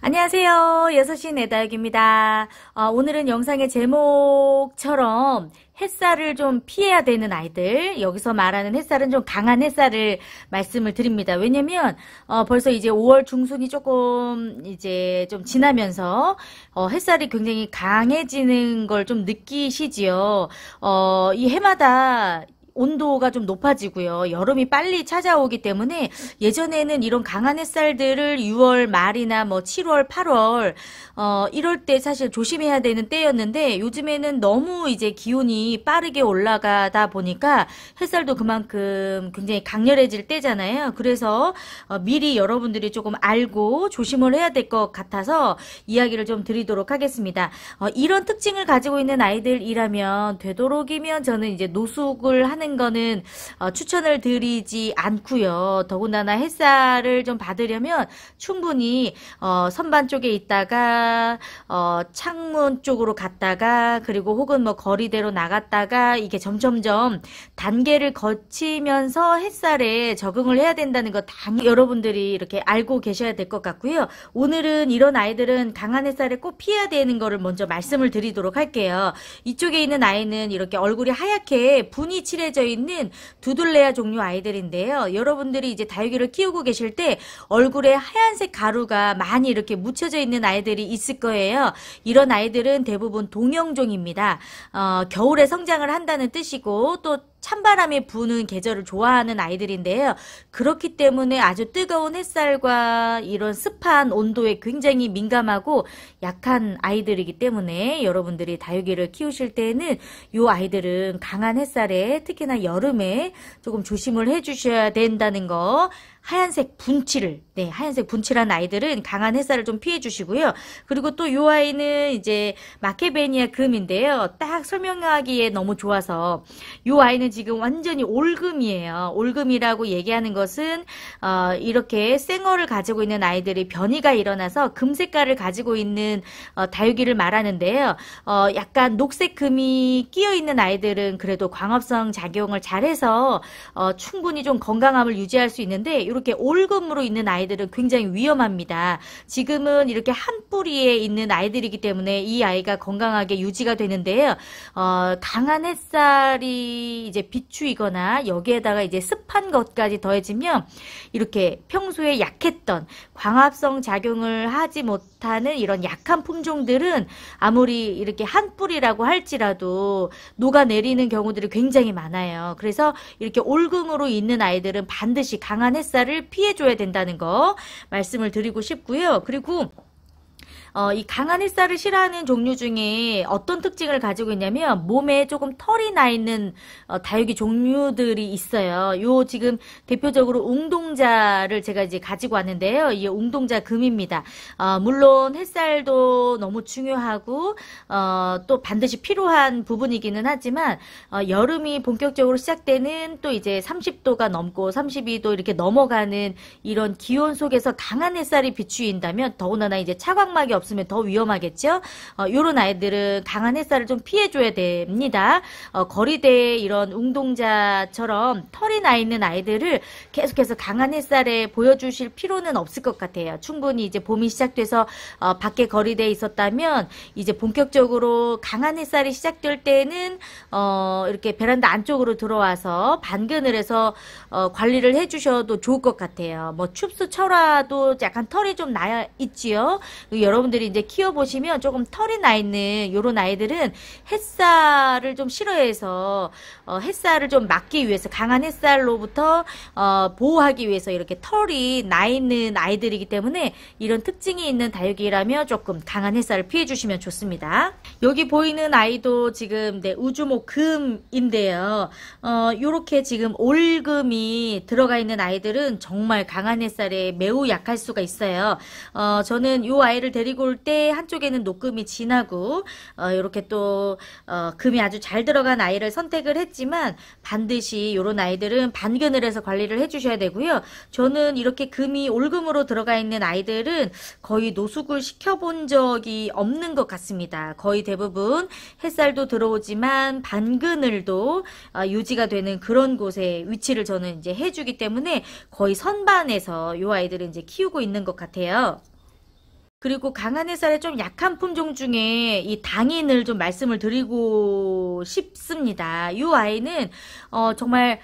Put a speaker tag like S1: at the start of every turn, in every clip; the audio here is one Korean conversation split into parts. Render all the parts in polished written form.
S1: 안녕하세요. 6시 내다육입니다. 오늘은 영상의 제목처럼 햇살을 좀 피해야 되는 아이들, 여기서 말하는 햇살은 좀 강한 햇살을 말씀을 드립니다. 왜냐면 벌써 이제 5월 중순이 조금 이제 좀 지나면서 햇살이 굉장히 강해지는 걸 좀 느끼시지요. 이 해마다 온도가 좀 높아지고요. 여름이 빨리 찾아오기 때문에 예전에는 이런 강한 햇살들을 6월 말이나 뭐 7월, 8월 이럴 때 사실 조심해야 되는 때였는데 요즘에는 너무 이제 기온이 빠르게 올라가다 보니까 햇살도 그만큼 굉장히 강렬해질 때잖아요. 그래서 미리 여러분들이 조금 알고 조심을 해야 될 것 같아서 이야기를 좀 드리도록 하겠습니다. 이런 특징을 가지고 있는 아이들이라면 되도록이면 저는 이제 노숙을 하는 거는 추천을 드리지 않고요. 더군다나 햇살을 좀 받으려면 충분히 선반 쪽에 있다가 창문 쪽으로 갔다가 그리고 혹은 뭐 거리대로 나갔다가 이게 점점점 단계를 거치면서 햇살에 적응을 해야 된다는 거 당연히 여러분들이 이렇게 알고 계셔야 될 것 같고요. 오늘은 이런 아이들은 강한 햇살에 꼭 피해야 되는 거를 먼저 말씀을 드리도록 할게요. 이쪽에 있는 아이는 이렇게 얼굴이 하얗게 분이 칠해져 있는 두들레아 종류 아이들인데요. 여러분들이 이제 다육이를 키우고 계실 때 얼굴에 하얀색 가루가 많이 이렇게 묻혀져 있는 아이들이 있을 거예요. 이런 아이들은 대부분 동형종입니다. 겨울에 성장을 한다는 뜻이고 또 찬바람이 부는 계절을 좋아하는 아이들인데요. 그렇기 때문에 아주 뜨거운 햇살과 이런 습한 온도에 굉장히 민감하고 약한 아이들이기 때문에 여러분들이 다육이를 키우실 때는 이 아이들은 강한 햇살에 특히나 여름에 조금 조심을 해주셔야 된다는 거. 하얀색 분칠을, 하얀색 분칠한 아이들은 강한 햇살을 좀 피해 주시고요. 그리고 또 이 아이는 이제 마케베니아 금인데요. 딱 설명하기에 너무 좋아서 이 아이는 지금 완전히 올금이에요. 올금이라고 얘기하는 것은 이렇게 생얼을 가지고 있는 아이들이 변이가 일어나서 금 색깔을 가지고 있는 다육이를 말하는데요. 약간 녹색 금이 끼어 있는 아이들은 그래도 광합성 작용을 잘해서 충분히 좀 건강함을 유지할 수 있는데 이렇게 올금으로 있는 아이들은 굉장히 위험합니다. 지금은 이렇게 한 뿌리에 있는 아이들이기 때문에 이 아이가 건강하게 유지가 되는데요. 강한 햇살이 이제 비추이거나 여기에다가 이제 습한 것까지 더해지면 이렇게 평소에 약했던 광합성 작용을 하지 못하는 이런 약한 품종들은 아무리 이렇게 한 뿌리라고 할지라도 녹아내리는 경우들이 굉장히 많아요. 그래서 이렇게 올금으로 있는 아이들은 반드시 강한 햇살을 피해줘야 된다는 거 말씀을 드리고 싶고요. 그리고 이 강한 햇살을 싫어하는 종류 중에 어떤 특징을 가지고 있냐면 몸에 조금 털이 나 있는 다육이 종류들이 있어요. 요 지금 대표적으로 웅동자를 제가 이제 가지고 왔는데요. 이 웅동자 금입니다. 물론 햇살도 너무 중요하고 또 반드시 필요한 부분이기는 하지만 여름이 본격적으로 시작되는 또 이제 30도가 넘고 32도 이렇게 넘어가는 이런 기온 속에서 강한 햇살이 비추인다면 더군다나 이제 차광막이 없으면 더 위험하겠죠. 요런 아이들은 강한 햇살을 좀 피해줘야 됩니다. 거리대에 이런 웅동자처럼 털이 나 있는 아이들을 계속해서 강한 햇살에 보여주실 필요는 없을 것 같아요. 충분히 이제 봄이 시작돼서 밖에 거리대에 있었다면 이제 본격적으로 강한 햇살이 시작될 때는 이렇게 베란다 안쪽으로 들어와서 반그늘에서 관리를 해주셔도 좋을 것 같아요. 뭐 춥스 철화도 약간 털이 좀 나 있지요. 여러분들이 이제 키워보시면 조금 털이 나 있는 요런 아이들은 햇살을 좀 싫어해서 햇살을 좀 막기 위해서 강한 햇살로부터 보호하기 위해서 이렇게 털이 나 있는 아이들이기 때문에 이런 특징이 있는 다육이라면 조금 강한 햇살을 피해 주시면 좋습니다. 여기 보이는 아이도 지금 우주목 금인데요. 요렇게 지금 올금이 들어가 있는 아이들은 정말 강한 햇살에 매우 약할 수가 있어요. 저는 요 아이를 데리고 올 때 한쪽에는 녹금이 진하고 이렇게 또 금이 아주 잘 들어간 아이를 선택을 했지만 반드시 이런 아이들은 반그늘에서 관리를 해주셔야 되고요. 저는 이렇게 금이 올금으로 들어가 있는 아이들은 거의 노숙을 시켜본 적이 없는 것 같습니다. 거의 대부분 햇살도 들어오지만 반그늘도 유지가 되는 그런 곳에 위치를 저는 이제 해주기 때문에 거의 선반에서 이 아이들은 이제 키우고 있는 것 같아요. 그리고 강한 햇살에 좀 약한 품종 중에 이 당인을 좀 말씀을 드리고 싶습니다. 이 아이는 정말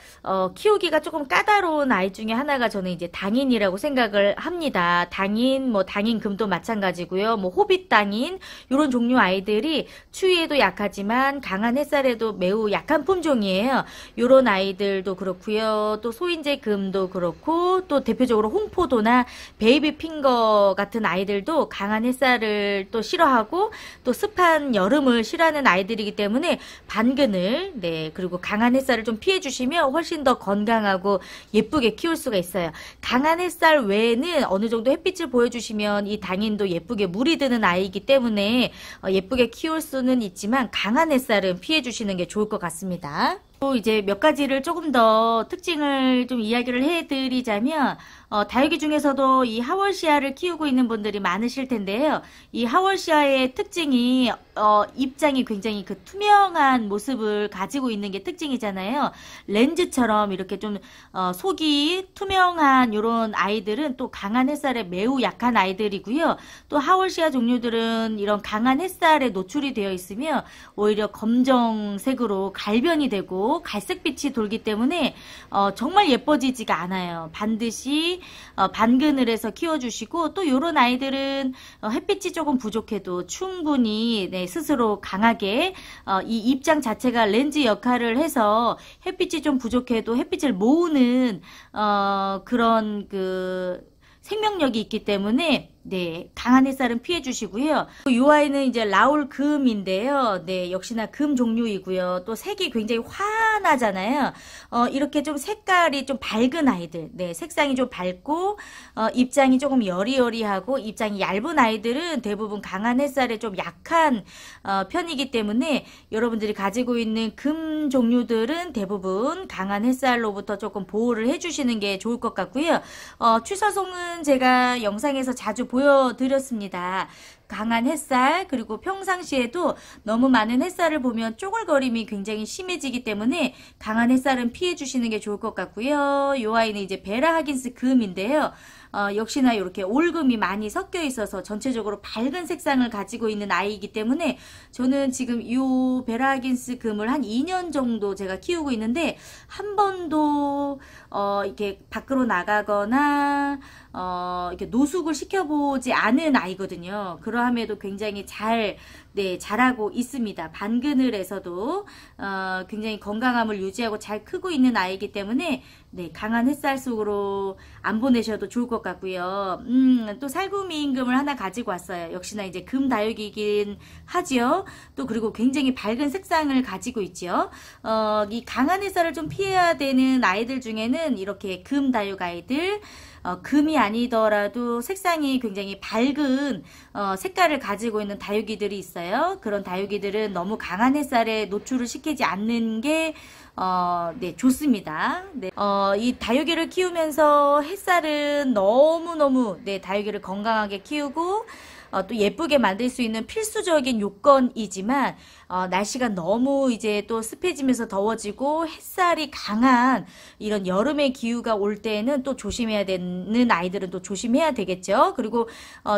S1: 키우기가 조금 까다로운 아이 중에 하나가 저는 이제 당인이라고 생각을 합니다. 당인, 뭐 당인금도 마찬가지고요. 뭐 호빗 당인 이런 종류 아이들이 추위에도 약하지만 강한 햇살에도 매우 약한 품종이에요. 이런 아이들도 그렇고요. 또 소인재 금도 그렇고 또 대표적으로 홍포도나 베이비 핑거 같은 아이들도 강한 햇살을 또 싫어하고 또 습한 여름을 싫어하는 아이들이기 때문에 반그늘, 네, 그리고 강한 햇살을 좀 피해 주시면 훨씬 더 건강하고 예쁘게 키울 수가 있어요. 강한 햇살 외에는 어느 정도 햇빛을 보여주시면 이 당인도 예쁘게 물이 드는 아이이기 때문에 예쁘게 키울 수는 있지만 강한 햇살은 피해 주시는 게 좋을 것 같습니다. 또 이제 몇 가지를 조금 더 특징을 좀 이야기를 해드리자면 다육이 중에서도 이 하월시아를 키우고 있는 분들이 많으실 텐데요. 이 하월시아의 특징이 입장이 굉장히 그 투명한 모습을 가지고 있는 게 특징이잖아요. 렌즈처럼 이렇게 좀 속이 투명한 이런 아이들은 또 강한 햇살에 매우 약한 아이들이고요. 또 하월시아 종류들은 이런 강한 햇살에 노출이 되어 있으면 오히려 검정색으로 갈변이 되고 갈색빛이 돌기 때문에 정말 예뻐지지가 않아요. 반드시 반그늘에서 키워주시고 또 이런 아이들은 햇빛이 조금 부족해도 충분히 네, 스스로 강하게 이 입장 자체가 렌즈 역할을 해서 햇빛이 좀 부족해도 햇빛을 모으는 그런 그 생명력이 있기 때문에 네, 강한 햇살은 피해 주시고요. 이 아이는 이제 라울 금인데요. 네, 역시나 금 종류이고요. 또 색이 굉장히 환하잖아요. 이렇게 좀 색깔이 좀 밝은 아이들, 네, 색상이 좀 밝고 입장이 조금 여리여리하고 입장이 얇은 아이들은 대부분 강한 햇살에 좀 약한 편이기 때문에 여러분들이 가지고 있는 금 종류들은 대부분 강한 햇살로부터 조금 보호를 해주시는 게 좋을 것 같고요. 취사송은 제가 영상에서 자주 보여드렸습니다. 강한 햇살 그리고 평상시에도 너무 많은 햇살을 보면 쪼글거림이 굉장히 심해지기 때문에 강한 햇살은 피해 주시는 게 좋을 것 같고요. 이 아이는 이제 베라 하긴스 금인데요. 역시나 이렇게 올금이 많이 섞여 있어서 전체적으로 밝은 색상을 가지고 있는 아이이기 때문에 저는 지금 이 베라 하긴스 금을 한 2년 정도 제가 키우고 있는데 한 번도 이렇게 밖으로 나가거나 이렇게 노숙을 시켜보지 않은 아이거든요. 그러함에도 굉장히 잘 네, 자라고 있습니다. 반그늘에서도 굉장히 건강함을 유지하고 잘 크고 있는 아이이기 때문에 네, 강한 햇살 속으로 안 보내셔도 좋을 것 같고요. 또 살구미 임금을 하나 가지고 왔어요. 역시나 이제 금 다육이긴 하지요. 또 그리고 굉장히 밝은 색상을 가지고 있죠. 이 강한 햇살을 좀 피해야 되는 아이들 중에는 이렇게 금 다육 아이들, 금이 아니더라도 색상이 굉장히 밝은 색깔을 가지고 있는 다육이들이 있어요. 그런 다육이들은 너무 강한 햇살에 노출을 시키지 않는 게 네, 좋습니다. 네. 이 다육이를 키우면서 햇살은 너무너무 네, 다육이를 건강하게 키우고 또 예쁘게 만들 수 있는 필수적인 요건이지만 날씨가 너무 이제 또 습해지면서 더워지고 햇살이 강한 이런 여름의 기후가 올 때는 또 조심해야 되는 아이들은 또 조심해야 되겠죠. 그리고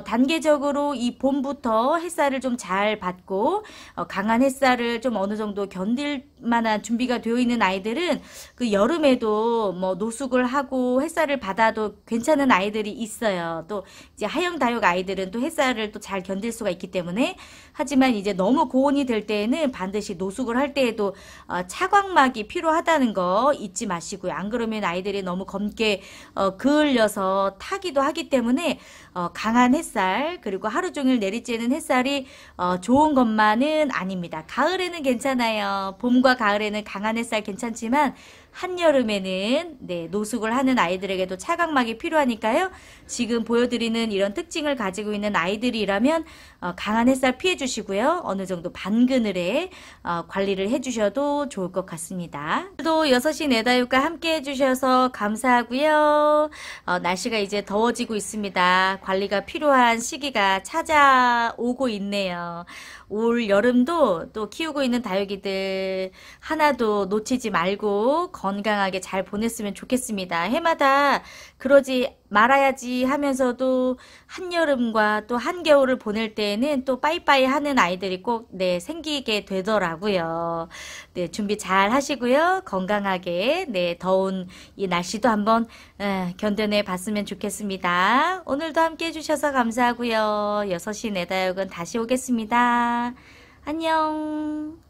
S1: 단계적으로 이 봄부터 햇살을 좀 잘 받고 강한 햇살을 좀 어느 정도 견딜 만한 준비가 되어 있는 아이들은 그 여름에도 뭐 노숙을 하고 햇살을 받아도 괜찮은 아이들이 있어요. 또 이제 하영 다육 아이들은 또 햇살을 또 잘 견딜 수가 있기 때문에 하지만 이제 너무 고온이 될 때에는 반드시 노숙을 할 때에도 차광막이 필요하다는 거 잊지 마시고요. 안 그러면 아이들이 너무 검게 그을려서 타기도 하기 때문에 강한 햇살 그리고 하루 종일 내리쬐는 햇살이 좋은 것만은 아닙니다. 가을에는 괜찮아요. 봄과 가을에는 강한 햇살 괜찮지만 한여름에는 네, 노숙을 하는 아이들에게도 차광막이 필요하니까요. 지금 보여드리는 이런 특징을 가지고 있는 아이들이라면 강한 햇살 피해 주시고요. 어느 정도 반그늘에 관리를 해주셔도 좋을 것 같습니다. 또 6시 내다육과 함께 해주셔서 감사하고요. 날씨가 이제 더워지고 있습니다. 관리가 필요한 시기가 찾아오고 있네요. 올 여름도 또 키우고 있는 다육이들 하나도 놓치지 말고 건강하게 잘 보냈으면 좋겠습니다. 해마다 그러지 말아야지 하면서도 한여름과 또 한겨울을 보낼 때에는 또 빠이빠이 하는 아이들이 꼭, 네, 생기게 되더라고요. 네, 준비 잘 하시고요. 건강하게, 네, 더운 이 날씨도 한번, 견뎌내 봤으면 좋겠습니다. 오늘도 함께 해주셔서 감사하고요. 6시 내 다육은 다시 오겠습니다. 안녕.